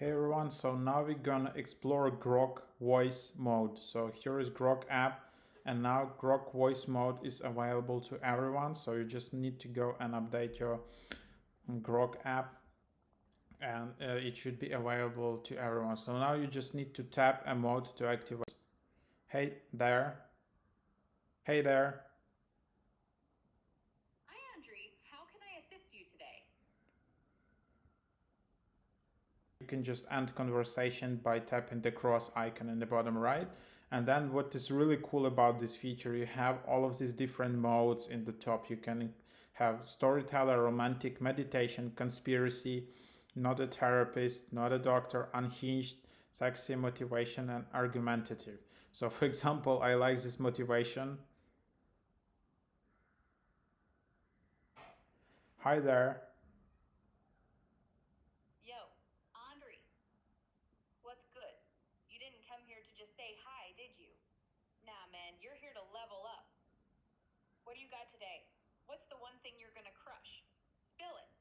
Hey everyone, so now we're gonna explore Grok voice mode. So here is Grok app, and now Grok voice mode is available to everyone. So you just need to go and update your Grok app, and it should be available to everyone. So now you just need to tap a mode to activate. Hey there. Hey there. Hi, Andre. How can I assist you today? You can just end conversation by tapping the cross icon in the bottom right. And then what is really cool about this feature, you have all of these different modes in the top. You can have storyteller, romantic, meditation, conspiracy, not a therapist, not a doctor, unhinged, sexy, motivation, and argumentative. So for example, I like this motivation. Hi there. Yo, Andre. What's good? You didn't come here to just say hi, did you? Nah, man, you're here to level up. What do you got today? What's the one thing you're gonna crush? Spill it.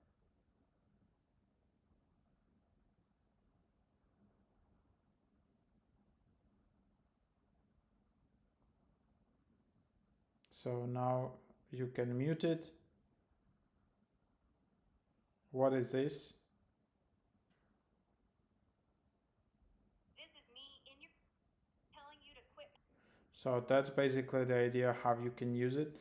So now you can mute it. What is this? This is me in your telling you to quit. So that's basically the idea how you can use it.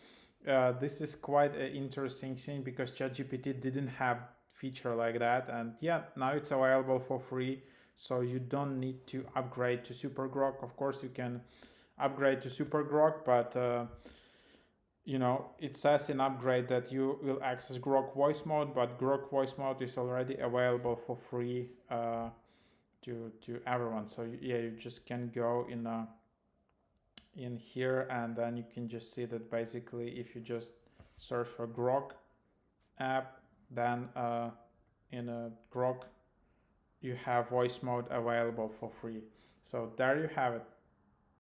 This is quite an interesting thing because ChatGPT didn't have feature like that, and yeah, now it's available for free. So you don't need to upgrade to Super Grok. Of course, you can upgrade to Super Grok, but it says in upgrade that you will access Grok voice mode, but Grok voice mode is already available for free to everyone. So yeah, you just can go in here, and then you can just see that basically if you just search for Grok app, then in a Grok you have voice mode available for free. So there you have it.